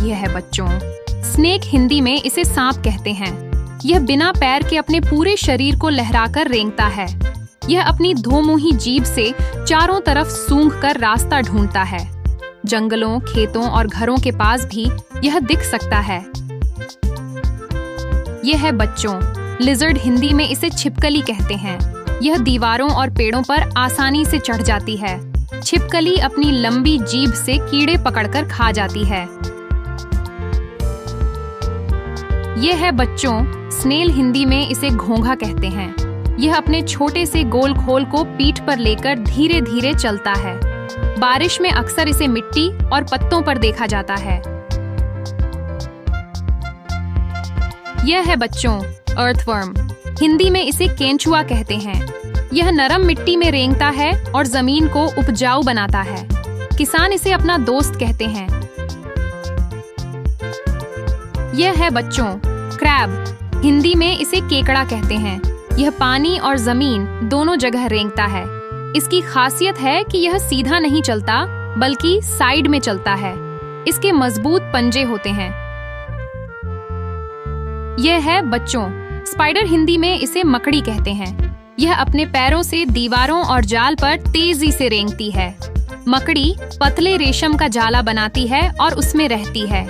यह है बच्चों, स्नेक हिंदी में इसे सांप कहते हैं। यह बिना पैर के अपने पूरे शरीर को लहराकर रेंगता है। यह अपनी धोमुही जीभ से चारों तरफ सूंघकर रास्ता ढूंढता है। जंगलों, खेतों और घरों के पास भी यह दिख सकता है। यह है बच्चों, लिजर्ड हिंदी में इसे छिपकली कहते हैं। यह दीवारों और पेड़ों पर आसानी से चढ़ जाती है। छिपकली अपनी लंबी जीभ से कीड़े पकड़कर खा जाती है। यह है बच्चों, स्नेल हिंदी में इसे घोंघा कहते हैं। यह अपने छोटे से गोल खोल को पीठ पर लेकर धीरे धीरे चलता है। बारिश में अक्सर इसे मिट्टी और पत्तों पर देखा जाता है। यह है बच्चों, अर्थवर्म। हिंदी में इसे केंचुआ कहते हैं। यह नरम मिट्टी में रेंगता है और जमीन को उपजाऊ बनाता है। किसान इसे अपना दोस्त कहते हैं। यह है बच्चों, क्रैब। हिंदी में इसे केकड़ा कहते हैं। यह पानी और जमीन दोनों जगह रेंगता है। इसकी खासियत है कि यह सीधा नहीं चलता, बल्कि साइड में चलता है। इसके मजबूत पंजे होते हैं। यह है बच्चों, स्पाइडर। हिंदी में इसे मकड़ी कहते हैं। यह अपने पैरों से दीवारों और जाल पर तेजी से रेंगती है। मकड़ी पतले रेशम का जाला बनाती है और उसमें रहती है।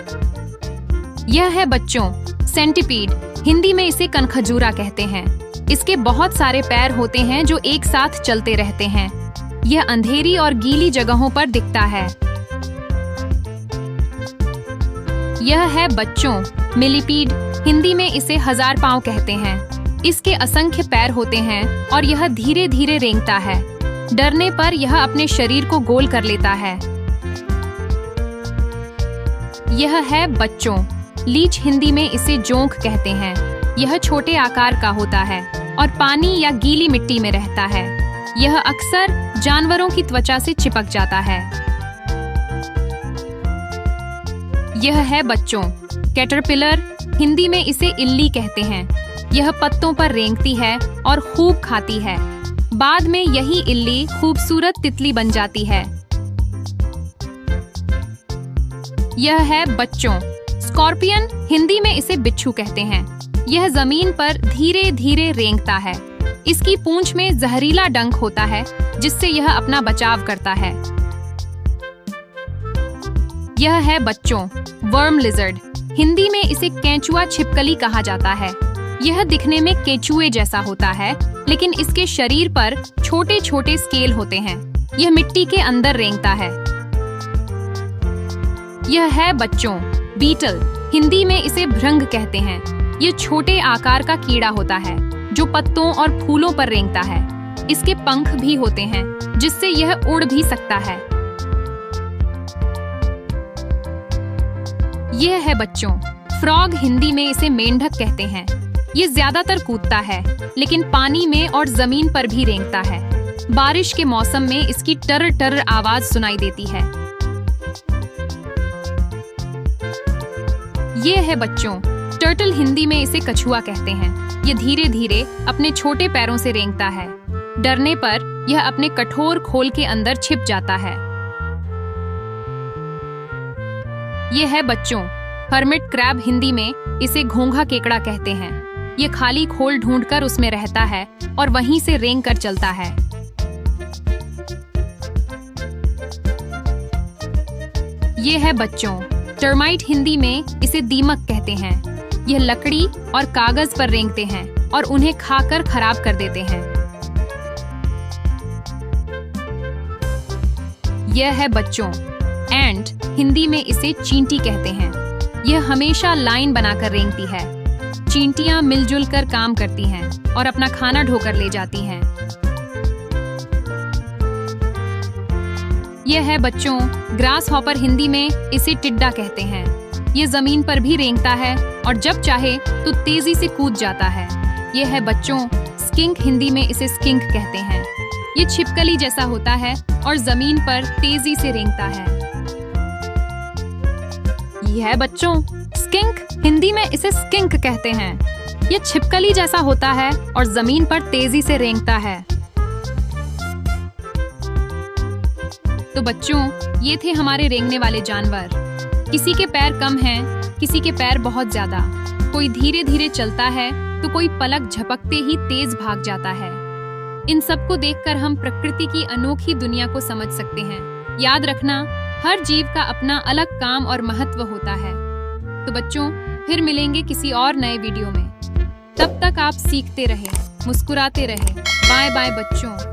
यह है बच्चों, सेंटीपीड। हिंदी में इसे कनखजूरा कहते हैं। इसके बहुत सारे पैर होते हैं जो एक साथ चलते रहते हैं। यह अंधेरी और गीली जगहों पर दिखता है। यह है बच्चों, मिलीपीड। हिंदी में इसे हजार पांव कहते हैं। इसके असंख्य पैर होते हैं और यह धीरे धीरे रेंगता है। डरने पर यह अपने शरीर को गोल कर लेता है। यह है बच्चों, लीच। हिंदी में इसे जोंक कहते हैं। यह छोटे आकार का होता है और पानी या गीली मिट्टी में रहता है। यह अक्सर जानवरों की त्वचा से चिपक जाता है। यह है बच्चों, कैटरपिलर। हिंदी में इसे इल्ली कहते हैं। यह पत्तों पर रेंगती है और खूब खाती है। बाद में यही इल्ली खूबसूरत तितली बन जाती है। यह है बच्चों, स्कॉर्पियन। हिंदी में इसे बिच्छू कहते हैं। यह जमीन पर धीरे धीरे रेंगता है। इसकी पूंछ में जहरीला डंक होता है, जिससे यह अपना बचाव करता है। यह है बच्चों, वर्म लिजर्ड। हिंदी में इसे केंचुआ छिपकली कहा जाता है। यह दिखने में केंचुए जैसा होता है, लेकिन इसके शरीर पर छोटे छोटे स्केल होते हैं। यह मिट्टी के अंदर रेंगता है। यह है बच्चों, बीटल। हिंदी में इसे भृंग कहते हैं। यह छोटे आकार का कीड़ा होता है जो पत्तों और फूलों पर रेंगता है। इसके पंख भी होते हैं, जिससे यह उड़ भी सकता है। यह है बच्चों, फ्रॉग। हिंदी में इसे मेंढक कहते हैं। ये ज्यादातर कूदता है, लेकिन पानी में और जमीन पर भी रेंगता है। बारिश के मौसम में इसकी टर टर आवाज सुनाई देती है। ये है बच्चों, टर्टल। हिंदी में इसे कछुआ कहते हैं। ये धीरे धीरे अपने छोटे पैरों से रेंगता है। डरने पर यह अपने कठोर खोल के अंदर छिप जाता है। ये है बच्चों, हर्मिट क्रैब। हिंदी में इसे घोंघा केकड़ा कहते हैं। ये खाली खोल ढूंढकर उसमें रहता है और वहीं से रेंग कर चलता है। ये है बच्चों, टर्माइट। हिंदी में इसे दीमक कहते हैं। यह लकड़ी और कागज पर रेंगते हैं और उन्हें खाकर खराब कर देते हैं। यह है बच्चों, एंट। हिंदी में इसे चींटी कहते हैं। यह हमेशा लाइन बनाकर रेंगती है। चींटियां मिलजुल कर काम करती हैं और अपना खाना ढोकर ले जाती हैं। यह है बच्चों, ग्रास हॉपर। हिंदी में इसे टिड्डा कहते हैं। यह जमीन पर भी रेंगता है और जब चाहे तो तेजी से कूद जाता है। यह है बच्चों, स्किंक। हिंदी में इसे स्किंक कहते हैं। ये छिपकली जैसा होता है और जमीन पर तेजी से रेंगता है। यह है बच्चों, स्किंक। हिंदी में इसे स्किंक कहते हैं। ये छिपकली जैसा होता है और जमीन पर तेजी से रेंगता है। तो बच्चों, ये थे हमारे रेंगने वाले जानवर। किसी के पैर कम हैं, किसी के पैर बहुत ज्यादा। कोई धीरे धीरे चलता है तो कोई पलक झपकते ही तेज भाग जाता है। इन सबको देखकर हम प्रकृति की अनोखी दुनिया को समझ सकते हैं। याद रखना, हर जीव का अपना अलग काम और महत्व होता है। तो बच्चों, फिर मिलेंगे किसी और नए वीडियो में। तब तक आप सीखते रहें, मुस्कुराते रहें। बाय बाय बच्चों।